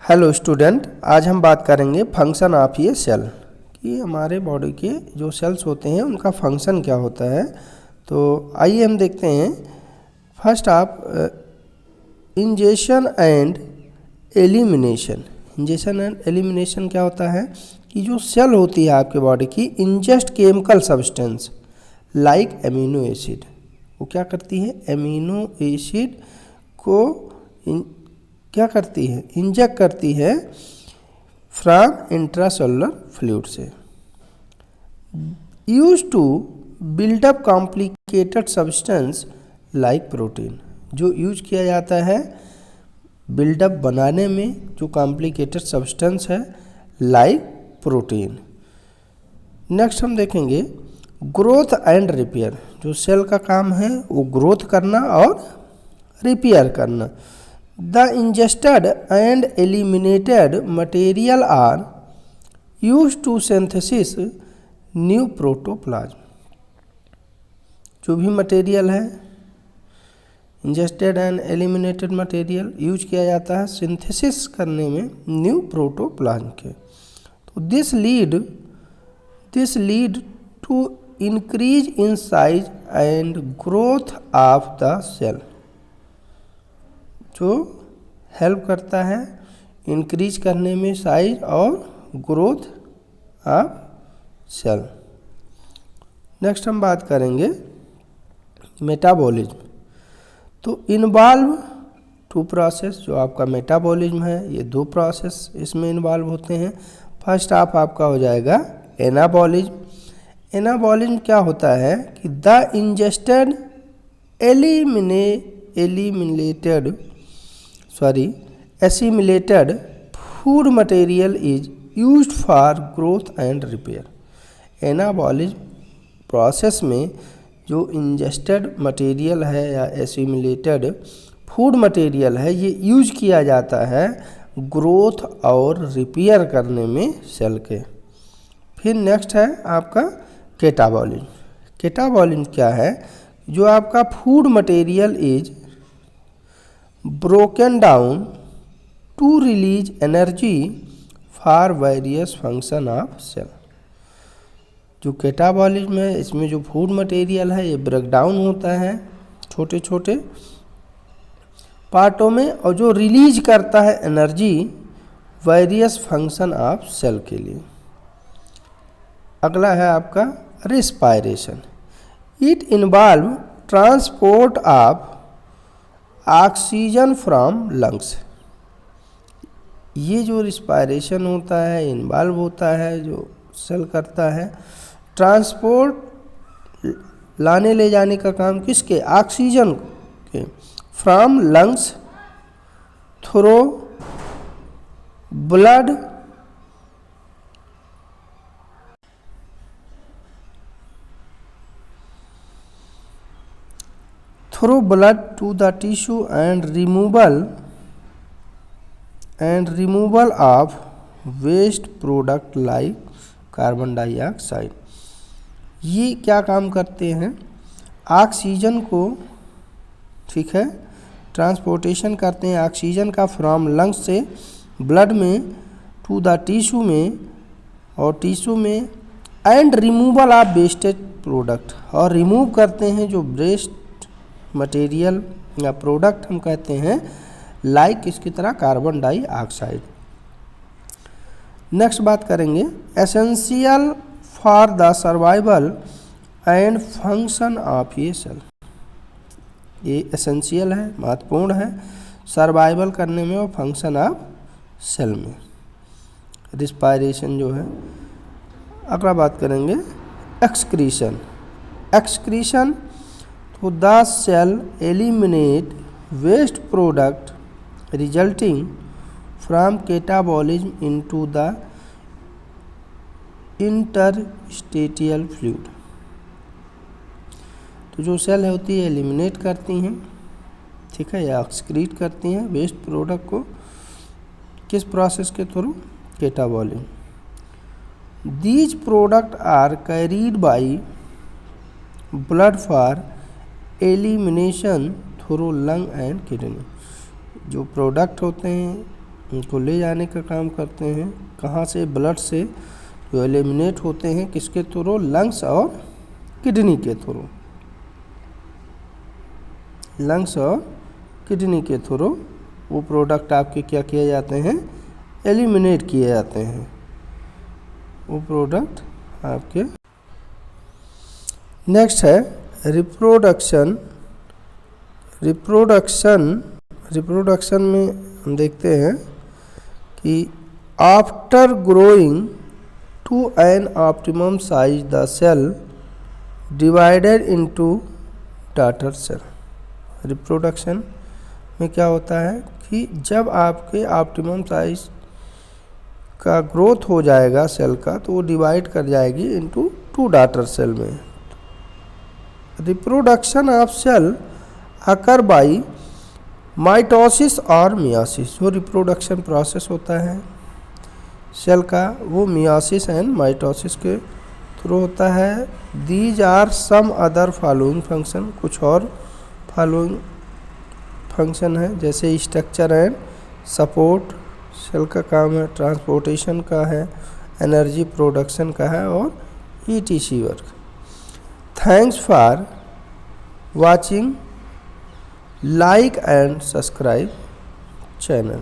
Hello student, आज हम बात करेंगे फंक्शन ऑफ ये सेल कि हमारे बॉडी के जो सेल्स होते हैं उनका फंक्शन क्या होता है। तो आइए हम देखते हैं। फर्स्ट आप ingestion and elimination. Ingestion and elimination क्या होता है कि जो सेल होती है आपके बॉडी की ingest chemical substance like amino acid, वो क्या करती है, एमिनो एसिड को क्या करती है, इंजेक्ट करती है फ्रॉम इंट्रासेलुलर फ्लूइड से, use to build up complicated substance like protein. जो यूज किया जाता है बिल्डअप बनाने में जो कॉम्प्लिकेटेड सब्सटेंस है लाइक प्रोटीन। नेक्स्ट हम देखेंगे ग्रोथ एंड रिपेयर। जो सेल का काम है वो ग्रोथ करना और रिपेयर करना। The ingested and eliminated material are used to synthesis new protoplasm। जो भी मटेरियल है ingested and eliminated material use किया जाता है सिंथेसिस करने में न्यू प्रोटोप्लाज्म के। तो this lead to increase in size and growth of the cell. जो हेल्प करता है इंक्रीज करने में साइज और ग्रोथ ऑफ सेल। नेक्स्ट हम बात करेंगे मेटाबॉलिज्म। तो इन्वॉल्व टू प्रोसेस। जो आपका मेटाबॉलिज्म है ये दो प्रोसेस इसमें इन्वॉल्व होते हैं। फर्स्ट आपका हो जाएगा एनाबॉलिज्म। एनाबॉलिज्म क्या होता है कि the ingested assimilated food material is used for growth and repair। Anabolism process में जो इंजेस्टेड मटेरियल है या एसिमिलेटेड फूड मटेरियल है ये यूज किया जाता है ग्रोथ और रिपेयर करने में सेल के। फिर नेक्स्ट है आपका कैटाबॉलिज्म। कैटाबॉलिज्म क्या है, जो आपका food material is broken down to release energy for various function of cell. जो कैटाबॉलिज्म है इसमें जो फूड मटेरियल है ये ब्रेक डाउन होता है छोटे छोटे पार्टों में और जो रिलीज करता है energy various function of cell के लिए। अगला है आपका respiration. It involve transport of oxygen from lungs. ये जो रिस्पायरेशन होता है इन्वॉल्व होता है जो सेल करता है ट्रांसपोर्ट लाने ले जाने का काम किसके, ऑक्सीजन के, from lungs through blood to the tissue and removal of waste product like carbon dioxide. ये क्या काम करते हैं, ऑक्सीजन को, ठीक है, ट्रांसपोर्टेशन करते हैं ऑक्सीजन का फ्रॉम लंग्स से ब्लड में टू द टिश्यू में और टिश्यू में and removal of wastage product, और रिमूव करते हैं जो वेस्ट मटेरियल या प्रोडक्ट हम कहते हैं लाइक इसकी तरह कार्बन डाइऑक्साइड। नेक्स्ट बात करेंगे essential for the survival and function of ये सेल। ये एसेंशियल है, महत्वपूर्ण है सर्वाइवल करने में और फंक्शन ऑफ सेल में, रिस्पायरेशन जो है। अगला बात करेंगे एक्सक्रीशन। एक्सक्रीशन तो the cell eliminate waste product resulting from catabolism into the interstitial fluid. तो जो सेल होती है एलिमिनेट करती हैं, ठीक है, या एक्सक्रीट करती हैं वेस्ट प्रोडक्ट को किस प्रोसेस के through, catabolism. These product are carried by blood for elimination through lung and kidney. जो प्रोडक्ट होते हैं उनको ले जाने का काम करते हैं। कहाँ से? ब्लड से जो एलिमिनेट होते हैं, किसके थ्रू? लंग्स और किडनी के थ्रू। लंग्स और किडनी के थ्रू वो प्रोडक्ट आपके क्या किए जाते हैं? एलिमिनेट किए जाते हैं वो प्रोडक्ट आपके। नेक्स्ट है रिप्रोडक्शन। रिप्रोडक्शन में हम देखते हैं कि after growing to an optimum size the cell divided into daughter cell. Reproduction में क्या होता है कि जब आपके ऑप्टिमम साइज का ग्रोथ हो जाएगा सेल का, तो वो डिवाइड कर जाएगी इनटू 2 डॉटर सेल में। Reproduction of cell occur by mitosis और मियोसिस। जो रिप्रोडक्शन प्रोसेस होता है सेल का, वो मियोसिस एंड माइटोसिस के थ्रू होता है। These are some other following function. कुछ और फॉलोइंग फंक्शन है, जैसे स्ट्रक्चर एंड सपोर्ट सेल का काम है, ट्रांसपोर्टेशन का है, एनर्जी प्रोडक्शन का है और ETC work. Thanks for watching, like and subscribe channel.